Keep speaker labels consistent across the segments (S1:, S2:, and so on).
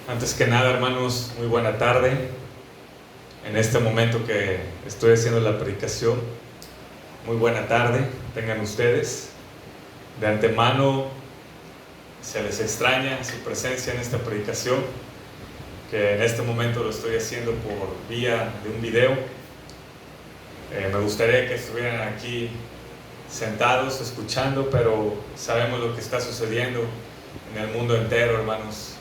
S1: Antes que nada, hermanos, muy buena tarde. En este momento que estoy haciendo la predicación, muy buena tarde tengan ustedes. De antemano, se les extraña su presencia en esta predicación, que en este momento lo estoy haciendo por vía de un video. Me gustaría que estuvieran aquí sentados, escuchando, pero sabemos lo que está sucediendo en el mundo entero, hermanos.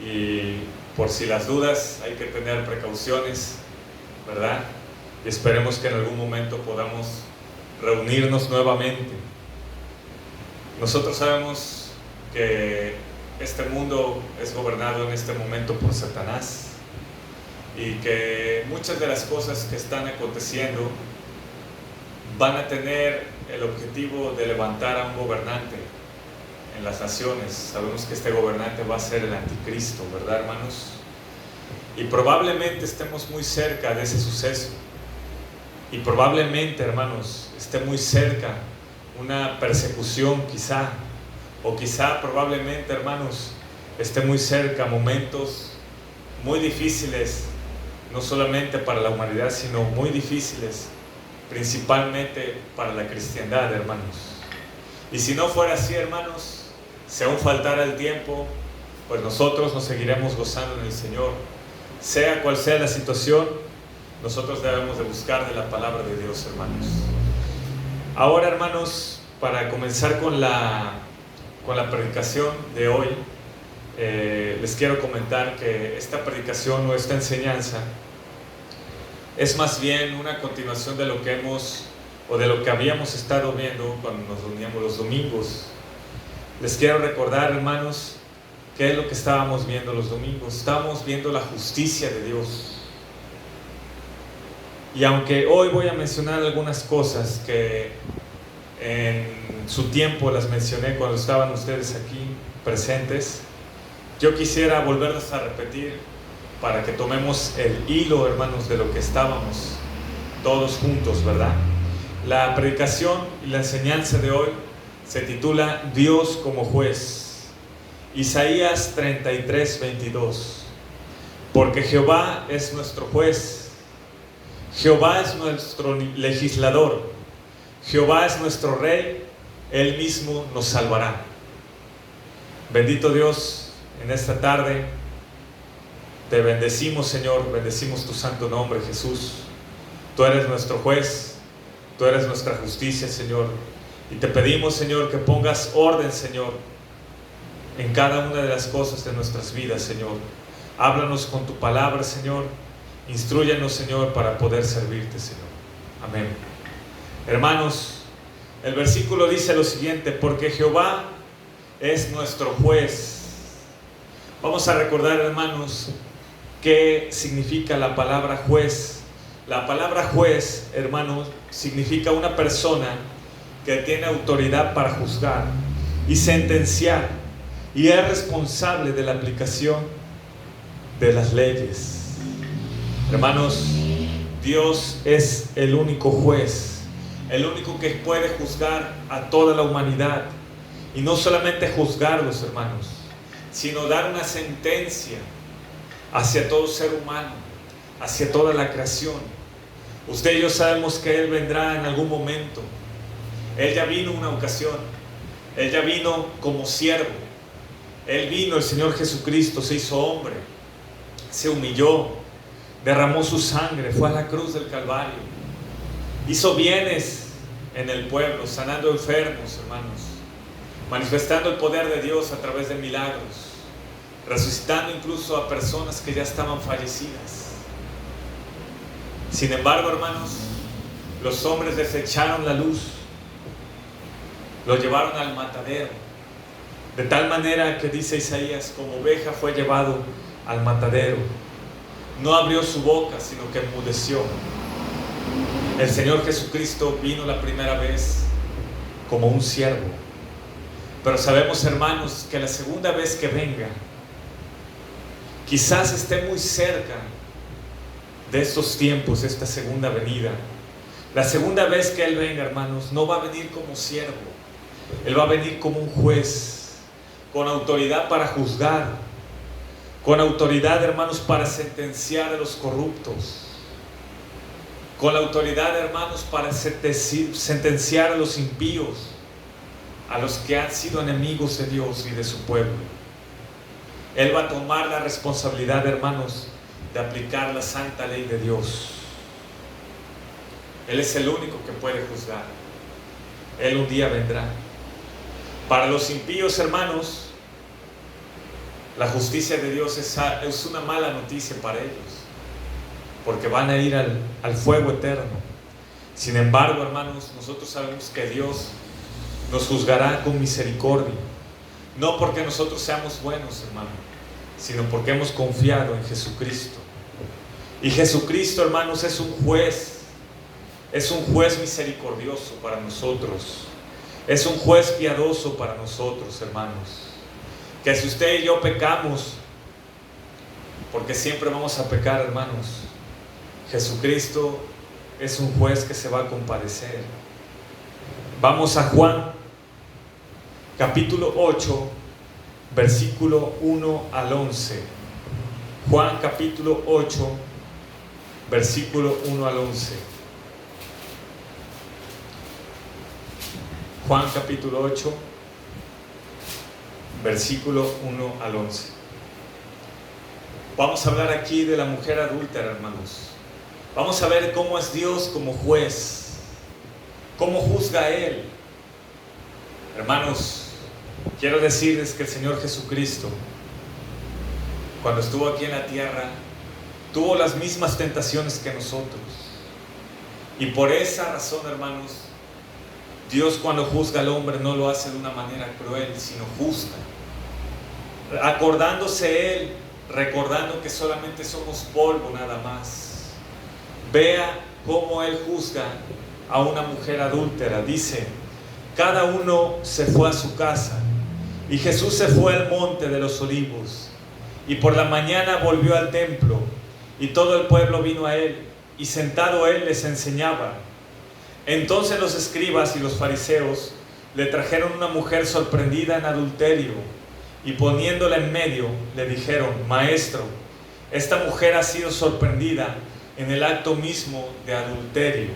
S1: Y por si las dudas, hay que tener precauciones, ¿verdad? Y esperemos que en algún momento podamos reunirnos nuevamente. Nosotros sabemos que este mundo es gobernado en este momento por Satanás y que muchas de las cosas que están aconteciendo van a tener el objetivo de levantar a un gobernante en las naciones. Sabemos que este gobernante va a ser el anticristo, ¿verdad, hermanos? Y probablemente estemos muy cerca de ese suceso. Y probablemente, hermanos, esté muy cerca una persecución quizá, o quizá probablemente, hermanos, esté muy cerca momentos muy difíciles, no solamente para la humanidad, sino muy difíciles, principalmente para la cristiandad, hermanos. Y si no fuera así, hermanos, si aún faltara el tiempo, pues nosotros nos seguiremos gozando en el Señor. Sea cual sea la situación, nosotros debemos de buscar de la palabra de Dios, hermanos. Ahora, hermanos, para comenzar con la predicación de hoy, les quiero comentar que esta predicación o esta enseñanza es más bien una continuación de lo que habíamos estado viendo cuando nos reuníamos los domingos. Les quiero recordar, hermanos, qué es lo que estábamos viendo los domingos. Estábamos viendo la justicia de Dios. Y aunque hoy voy a mencionar algunas cosas que en su tiempo las mencioné cuando estaban ustedes aquí presentes, yo quisiera volverlas a repetir para que tomemos el hilo, hermanos, de lo que estábamos todos juntos, ¿verdad? La predicación y la enseñanza de hoy se titula Dios como juez. Isaías 33:22. Porque Jehová es nuestro juez, Jehová es nuestro legislador, Jehová es nuestro rey, Él mismo nos salvará. Bendito Dios, en esta tarde te bendecimos, Señor, bendecimos tu santo nombre, Jesús. Tú eres nuestro juez, tú eres nuestra justicia, Señor. Y te pedimos, Señor, que pongas orden, Señor, en cada una de las cosas de nuestras vidas, Señor. Háblanos con tu palabra, Señor. Instrúyanos, Señor, para poder servirte, Señor. Amén. Hermanos, el versículo dice lo siguiente: porque Jehová es nuestro juez. Vamos a recordar, hermanos, qué significa la palabra juez. La palabra juez, hermanos, significa una persona que tiene autoridad para juzgar y sentenciar, y es responsable de la aplicación de las leyes. Hermanos, Dios es el único juez, el único que puede juzgar a toda la humanidad, y no solamente juzgarlos, hermanos, sino dar una sentencia hacia todo ser humano, hacia toda la creación. Usted y yo sabemos que Él vendrá en algún momento. Él ya vino una ocasión, Él ya vino como siervo, Él vino, el Señor Jesucristo se hizo hombre, se humilló, derramó su sangre, fue a la cruz del Calvario, hizo bienes en el pueblo, sanando enfermos, hermanos, manifestando el poder de Dios a través de milagros, resucitando incluso a personas que ya estaban fallecidas. Sin embargo, hermanos, los hombres desecharon la luz, lo llevaron al matadero, de tal manera que dice Isaías, como oveja fue llevado al matadero, no abrió su boca, sino que enmudeció. El Señor Jesucristo vino la primera vez como un siervo, pero sabemos, hermanos, que la segunda vez que venga, quizás esté muy cerca de estos tiempos, esta segunda venida. La segunda vez que Él venga, hermanos, no va a venir como siervo, Él va a venir como un juez, con autoridad para juzgar, con autoridad, hermanos, para sentenciar a los corruptos, con la autoridad, hermanos, para sentenciar a los impíos, a los que han sido enemigos de Dios y de su pueblo. Él va a tomar la responsabilidad, hermanos, de aplicar la santa ley de Dios. Él es el único que puede juzgar. Él un día vendrá. Para los impíos, hermanos, la justicia de Dios es una mala noticia para ellos, porque van a ir al fuego eterno. Sin embargo, hermanos, nosotros sabemos que Dios nos juzgará con misericordia, no porque nosotros seamos buenos, hermano, sino porque hemos confiado en Jesucristo. Y Jesucristo, hermanos, es un juez misericordioso para nosotros, es un juez piadoso para nosotros, hermanos. Que si usted y yo pecamos, porque siempre vamos a pecar, hermanos, Jesucristo es un juez que se va a compadecer. Vamos a Juan capítulo 8, versículo 1 al 11. Juan capítulo 8, versículo 1 al 11. Juan capítulo 8, versículo 1 al 11. Vamos a hablar aquí de la mujer adúltera, hermanos. Vamos a ver cómo es Dios como juez, cómo juzga Él. Hermanos, quiero decirles que el Señor Jesucristo, cuando estuvo aquí en la tierra, tuvo las mismas tentaciones que nosotros. Y por esa razón, hermanos, Dios, cuando juzga al hombre, no lo hace de una manera cruel, sino justa, acordándose Él, recordando que solamente somos polvo nada más. Vea cómo Él juzga a una mujer adúltera. Dice: cada uno se fue a su casa, y Jesús se fue al monte de los olivos, y por la mañana volvió al templo, y todo el pueblo vino a Él, y sentado Él les enseñaba. Entonces los escribas y los fariseos le trajeron una mujer sorprendida en adulterio, y poniéndola en medio le dijeron: Maestro, esta mujer ha sido sorprendida en el acto mismo de adulterio,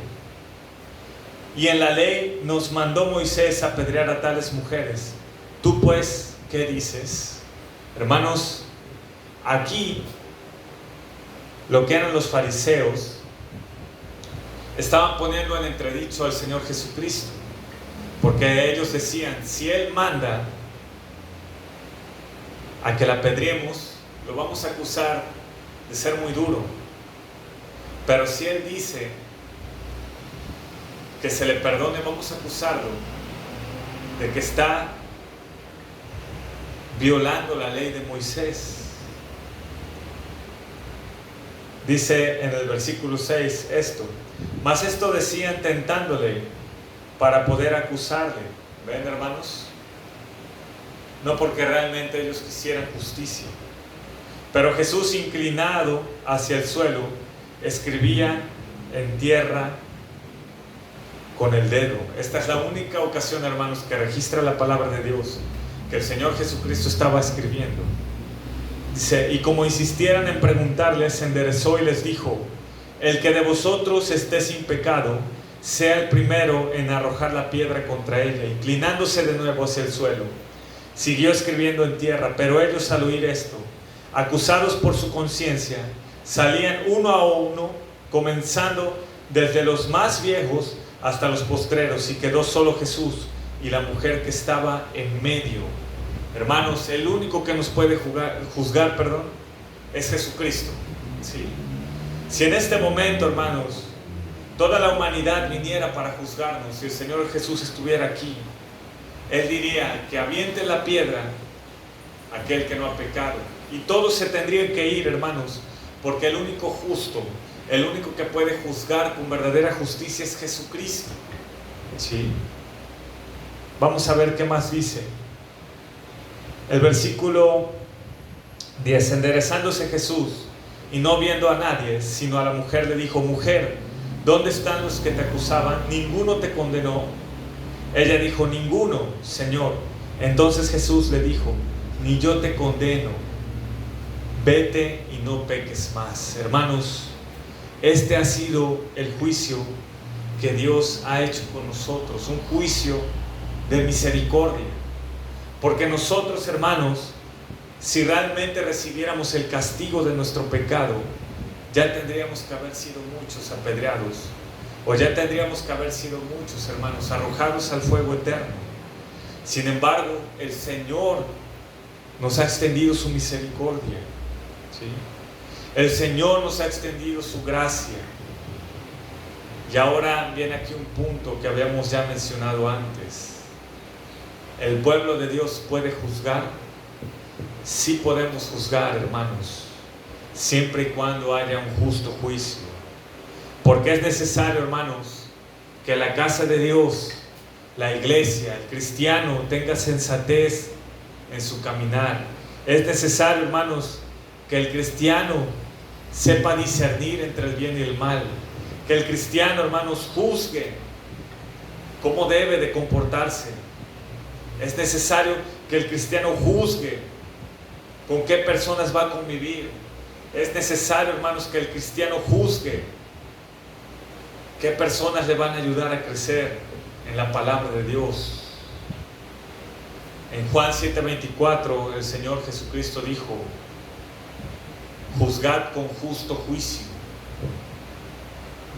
S1: y en la ley nos mandó Moisés apedrear a tales mujeres. Tú pues, ¿qué dices? Hermanos, aquí lo que eran los fariseos estaban poniendo en entredicho al Señor Jesucristo, porque ellos decían: si Él manda a que la apedreemos, lo vamos a acusar de ser muy duro. Pero si Él dice que se le perdone, vamos a acusarlo de que está violando la ley de Moisés. Dice en el versículo 6 esto: mas esto decían tentándole para poder acusarle. ¿Ven, hermanos? No porque realmente ellos quisieran justicia. Pero Jesús, inclinado hacia el suelo, escribía en tierra con el dedo. Esta es la única ocasión, hermanos, que registra la palabra de Dios que el Señor Jesucristo estaba escribiendo. Dice: y como insistieran en preguntarle, se enderezó y les dijo: el que de vosotros esté sin pecado, sea el primero en arrojar la piedra contra ella. Inclinándose de nuevo hacia el suelo, siguió escribiendo en tierra. Pero ellos, al oír esto, acusados por su conciencia, salían uno a uno, comenzando desde los más viejos hasta los postreros, y quedó solo Jesús y la mujer que estaba en medio. Hermanos, el único que nos puede juzgar, es Jesucristo. ¿Sí? Si en este momento, hermanos, toda la humanidad viniera para juzgarnos, si el Señor Jesús estuviera aquí, Él diría que aviente la piedra aquel que no ha pecado, y todos se tendrían que ir, hermanos, porque el único justo, el único que puede juzgar con verdadera justicia es Jesucristo. ¿Sí? Vamos a ver qué más dice. El versículo 10: enderezándose Jesús y no viendo a nadie, sino a la mujer, le dijo: mujer, ¿dónde están los que te acusaban? ¿Ninguno te condenó? Ella dijo: ninguno, Señor. Entonces Jesús le dijo: ni yo te condeno, vete y no peques más. Hermanos, este ha sido el juicio que Dios ha hecho con nosotros, un juicio de misericordia. Porque nosotros, hermanos, si realmente recibiéramos el castigo de nuestro pecado, ya tendríamos que haber sido muchos apedreados, o ya tendríamos que haber sido muchos, hermanos, arrojados al fuego eterno. Sin embargo, el Señor nos ha extendido su misericordia, ¿sí? El Señor nos ha extendido su gracia. Y ahora viene aquí un punto que habíamos ya mencionado antes. ¿El pueblo de Dios puede juzgar? Sí podemos juzgar, hermanos, siempre y cuando haya un justo juicio. Porque es necesario, hermanos, que la casa de Dios, la iglesia, el cristiano tenga sensatez en su caminar. Es necesario, hermanos, que el cristiano sepa discernir entre el bien y el mal. Que el cristiano, hermanos, juzgue cómo debe de comportarse. Es necesario que el cristiano juzgue con qué personas va a convivir. Es necesario, hermanos, que el cristiano juzgue qué personas le van a ayudar a crecer en la palabra de Dios. En Juan 7:24 el Señor Jesucristo dijo: juzgad con justo juicio.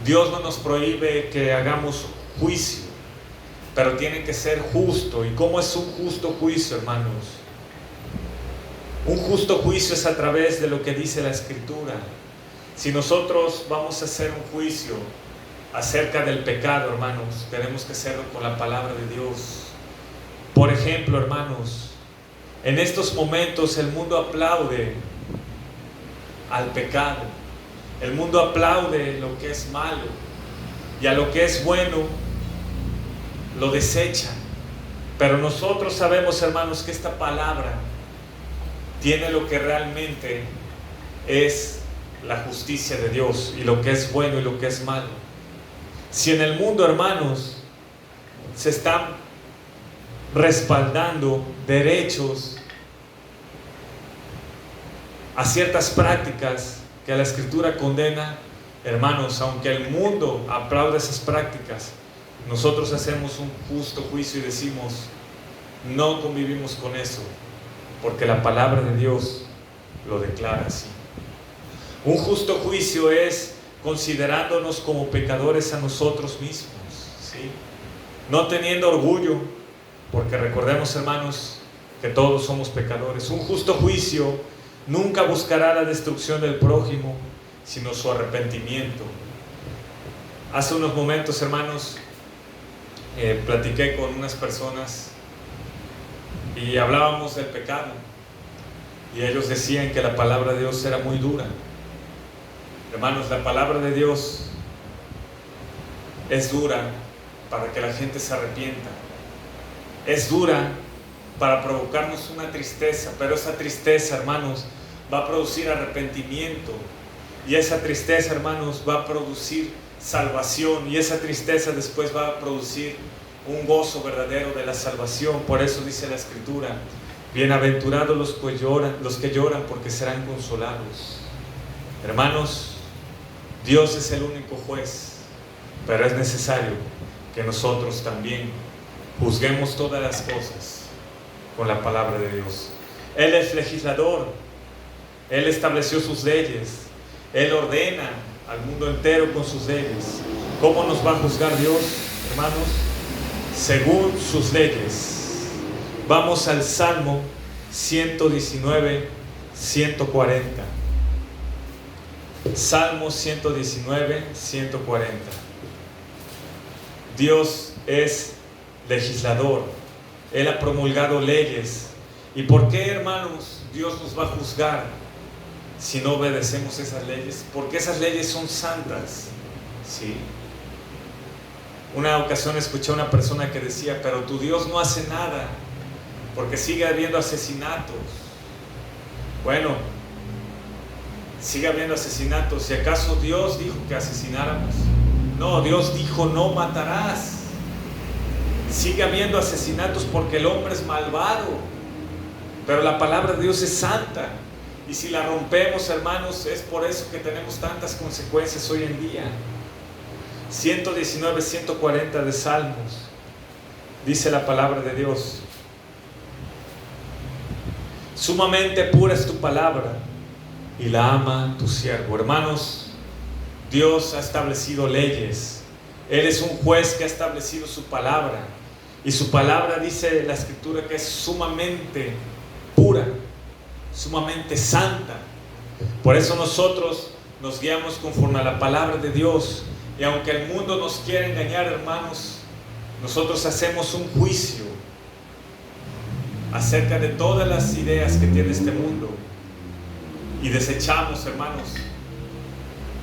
S1: Dios no nos prohíbe que hagamos juicio, pero tiene que ser justo. ¿Y cómo es un justo juicio, hermanos? Un justo juicio es a través de lo que dice la Escritura. Si nosotros vamos a hacer un juicio acerca del pecado, hermanos, tenemos que hacerlo con la palabra de Dios. Por ejemplo, hermanos, en estos momentos el mundo aplaude al pecado. El mundo aplaude lo que es malo, y a lo que es bueno lo desecha. Pero nosotros sabemos, hermanos, que esta palabra tiene lo que realmente es la justicia de Dios, y lo que es bueno y lo que es malo. Si en el mundo, hermanos, se están respaldando derechos a ciertas prácticas que la Escritura condena, hermanos, aunque el mundo aplaude esas prácticas, nosotros hacemos un justo juicio y decimos: no convivimos con eso, porque la palabra de Dios lo declara así. Un justo juicio es considerándonos como pecadores a nosotros mismos, ¿sí? No teniendo orgullo, porque recordemos, hermanos, que todos somos pecadores. Un justo juicio nunca buscará la destrucción del prójimo, sino su arrepentimiento. Hace unos momentos, hermanos, platiqué con unas personas y hablábamos del pecado, y ellos decían que la palabra de Dios era muy dura. Hermanos, la palabra de Dios es dura para que la gente se arrepienta. Es dura para provocarnos una tristeza, pero esa tristeza, hermanos, va a producir arrepentimiento, y esa tristeza, hermanos, va a producir salvación, y esa tristeza después va a producir un gozo verdadero de la salvación. Por eso dice la Escritura: bienaventurados los que lloran, porque serán consolados. Hermanos, Dios es el único juez, pero es necesario que nosotros también juzguemos todas las cosas con la palabra de Dios. Él es legislador, Él estableció sus leyes, Él ordena al mundo entero con sus leyes. ¿Cómo nos va a juzgar Dios, hermanos? Según sus leyes. Vamos al Salmo 119, 140. Salmo 119, 140. Dios es legislador, Él ha promulgado leyes. ¿Y por qué, hermanos, Dios nos va a juzgar si no obedecemos esas leyes? Porque esas leyes son santas, ¿sí? Una ocasión escuché a una persona que decía: pero tu Dios no hace nada porque sigue habiendo asesinatos. Bueno, sigue habiendo asesinatos. ¿Si acaso Dios dijo que asesináramos? No, Dios dijo: no matarás. Sigue habiendo asesinatos porque el hombre es malvado, pero la palabra de Dios es santa. Y si la rompemos, hermanos, es por eso que tenemos tantas consecuencias hoy en día. 119, 140 de Salmos, dice la palabra de Dios: sumamente pura es tu palabra y la ama tu siervo. Hermanos, Dios ha establecido leyes. Él es un juez que ha establecido su palabra. Y su palabra, dice la Escritura, que es sumamente pura, sumamente santa. Por eso nosotros nos guiamos conforme a la palabra de Dios. Y aunque el mundo nos quiera engañar, hermanos, nosotros hacemos un juicio acerca de todas las ideas que tiene este mundo y desechamos, hermanos,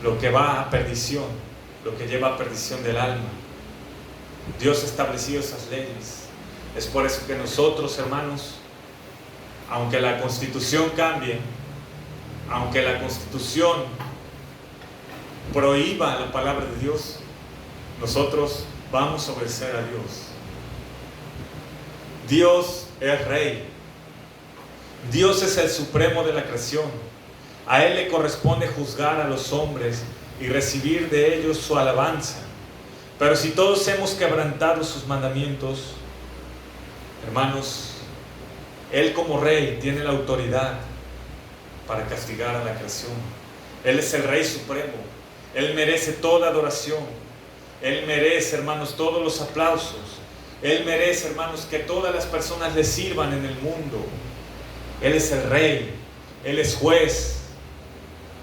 S1: lo que va a perdición, lo que lleva a perdición del alma. Dios ha establecido esas leyes. Es por eso que nosotros, hermanos, aunque la Constitución cambie, aunque la Constitución prohíba la palabra de Dios, nosotros vamos a obedecer a Dios. Dios es Rey. Dios es el supremo de la creación. A Él le corresponde juzgar a los hombres y recibir de ellos su alabanza. Pero si todos hemos quebrantado sus mandamientos, hermanos, Él como Rey tiene la autoridad para castigar a la creación. Él es el Rey supremo. Él merece toda adoración. Él merece, hermanos, todos los aplausos. Él merece, hermanos, que todas las personas le sirvan en el mundo. Él es el Rey. Él es juez.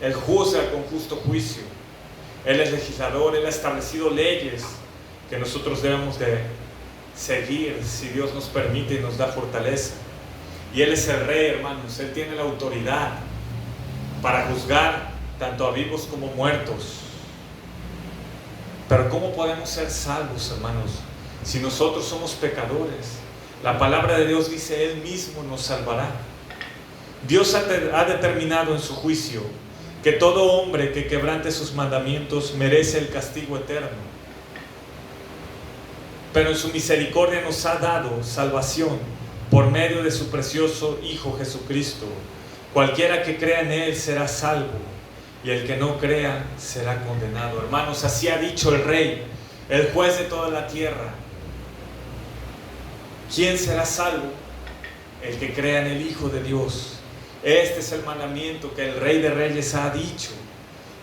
S1: Él juzga con justo juicio. Él es legislador. Él ha establecido leyes que nosotros debemos de seguir si Dios nos permite y nos da fortaleza. Y Él es el Rey, hermanos. Él tiene la autoridad para juzgar tanto a vivos como muertos. Pero ¿cómo podemos ser salvos, hermanos, si nosotros somos pecadores? La palabra de Dios dice: Él mismo nos salvará. Dios ha determinado en su juicio que todo hombre que quebrante sus mandamientos merece el castigo eterno. Pero en su misericordia nos ha dado salvación por medio de su precioso Hijo Jesucristo. Cualquiera que crea en Él será salvo, y el que no crea será condenado. Hermanos, así ha dicho el Rey, el juez de toda la tierra. ¿Quién será salvo? El que crea en el Hijo de Dios. Este es el mandamiento que el Rey de Reyes ha dicho.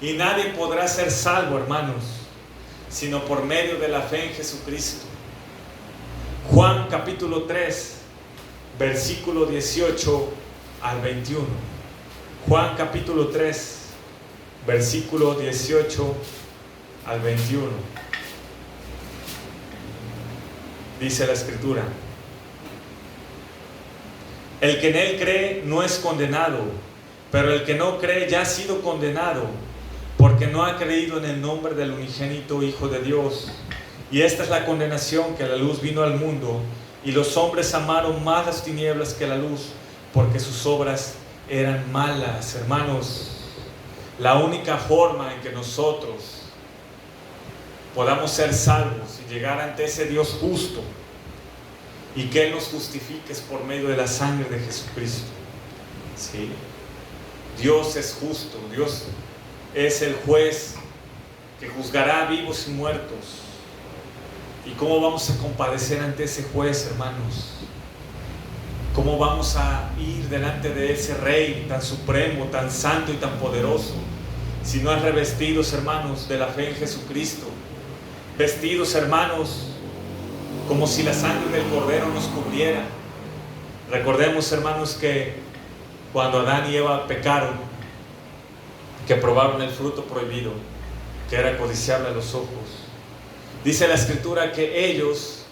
S1: Y nadie podrá ser salvo, hermanos, sino por medio de la fe en Jesucristo. Juan capítulo 3, versículo 18 al 21. Juan capítulo 3, versículo 18 al 21. Dice la Escritura: el que en Él cree no es condenado, pero el que no cree ya ha sido condenado, porque no ha creído en el nombre del unigénito Hijo de Dios. Y esta es la condenación, que la luz vino al mundo, y los hombres amaron más las tinieblas que la luz, porque sus obras eran malas. Hermanos, la única forma en que nosotros podamos ser salvos y llegar ante ese Dios justo y que Él nos justifique es por medio de la sangre de Jesucristo. ¿Sí? Dios es justo. Dios es el juez que juzgará a vivos y muertos. ¿Y cómo vamos a compadecer ante ese juez, hermanos? ¿Cómo vamos a ir delante de ese Rey tan supremo, tan santo y tan poderoso, si no es revestidos, hermanos, de la fe en Jesucristo? Vestidos, hermanos, como si la sangre del Cordero nos cubriera. Recordemos, hermanos, que cuando Adán y Eva pecaron, que probaron el fruto prohibido, que era codiciable a los ojos, dice la Escritura que ellos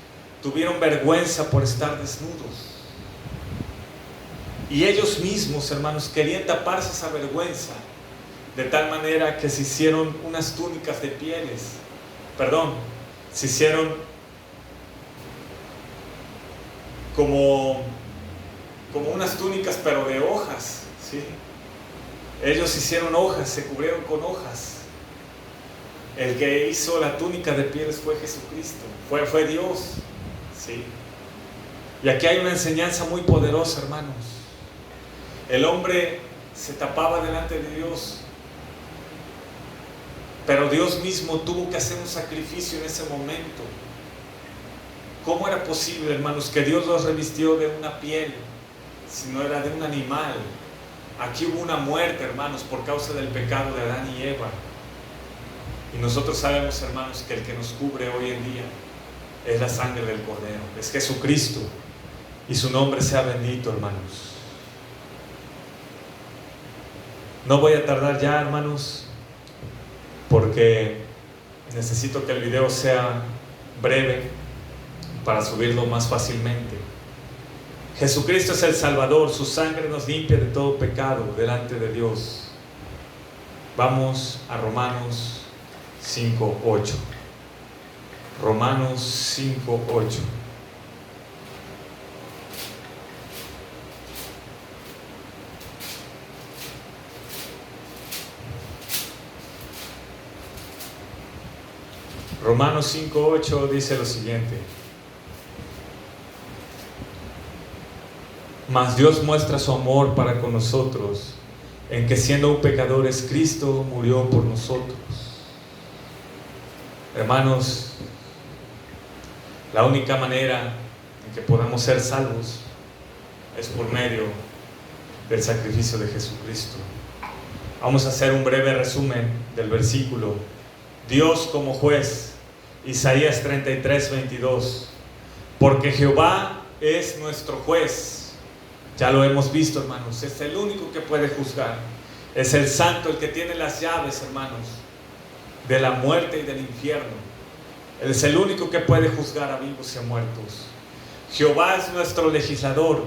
S1: tuvieron vergüenza por estar desnudos. Y ellos mismos, hermanos, querían taparse esa vergüenza, de tal manera que se hicieron unas túnicas de pieles. Se hicieron como unas túnicas, pero de hojas, ¿sí? Ellos hicieron hojas, se cubrieron con hojas. El que hizo la túnica de pieles fue Jesucristo, fue Dios, ¿sí? Y aquí hay una enseñanza muy poderosa, hermanos. El hombre se tapaba delante de Dios. Pero Dios mismo tuvo que hacer un sacrificio en ese momento. ¿Cómo era posible, hermanos, que Dios los revistió de una piel, si no era de un animal? Aquí hubo una muerte, hermanos, por causa del pecado de Adán y Eva. Y nosotros sabemos, hermanos, que el que nos cubre hoy en día es la sangre del Cordero, es Jesucristo. Y su nombre sea bendito, hermanos. No voy a tardar ya, hermanos, porque necesito que el video sea breve para subirlo más fácilmente. Jesucristo es el Salvador, su sangre nos limpia de todo pecado delante de Dios. Vamos a Romanos 5:8. Romanos 5:8. Romanos 5:8 dice lo siguiente: mas Dios muestra su amor para con nosotros, en que siendo aún pecadores, Cristo murió por nosotros. Hermanos, la única manera en que podamos ser salvos es por medio del sacrificio de Jesucristo. Vamos a hacer un breve resumen del versículo. Dios como juez, Isaías 33:22. Porque Jehová es nuestro juez. Ya lo hemos visto, hermanos, es el único que puede juzgar. Es el santo el que tiene las llaves, hermanos, de la muerte y del infierno. Él es el único que puede juzgar a vivos y a muertos. Jehová es nuestro legislador.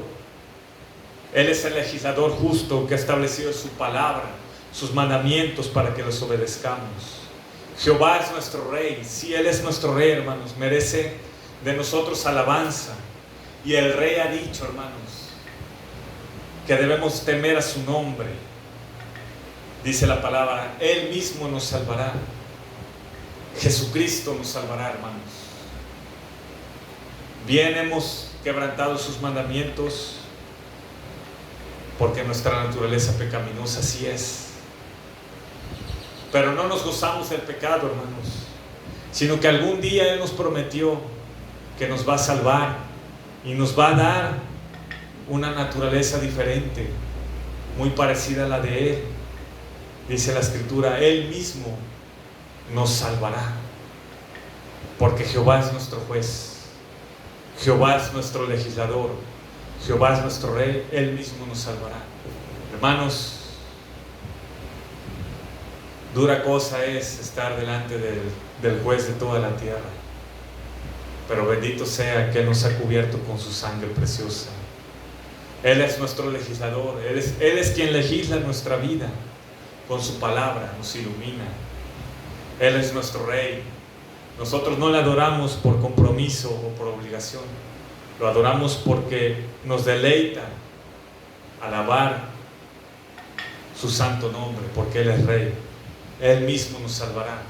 S1: Él es el legislador justo que ha establecido su palabra, sus mandamientos para que los obedezcamos. Jehová es nuestro rey. Sí, Él es nuestro rey, hermanos. Merece de nosotros alabanza. Y el rey ha dicho, hermanos, que debemos temer a su nombre. Dice la palabra, Él mismo nos salvará. Jesucristo nos salvará, hermanos. Bien hemos quebrantado sus mandamientos, porque nuestra naturaleza pecaminosa así es. Pero no nos gozamos del pecado, hermanos, sino que algún día Él nos prometió que nos va a salvar y nos va a dar una naturaleza diferente, muy parecida a la de Él. Dice la Escritura, Él mismo nos salvará, porque Jehová es nuestro juez, Jehová es nuestro legislador, Jehová es nuestro rey. Él mismo nos salvará. Hermanos, dura cosa es estar delante del juez de toda la tierra, pero bendito sea que Él nos ha cubierto con su sangre preciosa. Él es nuestro legislador. Él es quien legisla nuestra vida con su palabra, nos ilumina. Él es nuestro rey. Nosotros no le adoramos por compromiso o por obligación, lo adoramos porque nos deleita alabar su santo nombre, porque Él es rey. Él mismo nos salvará.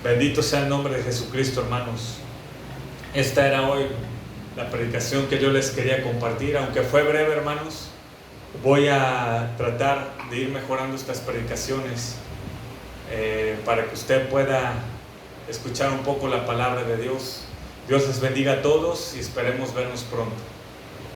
S1: Bendito sea el nombre de Jesucristo, hermanos. Esta era hoy la predicación que yo les quería compartir. Aunque fue breve, hermanos, voy a tratar de ir mejorando estas predicaciones para que usted pueda escuchar un poco la palabra de Dios. Dios les bendiga a todos y esperemos vernos pronto.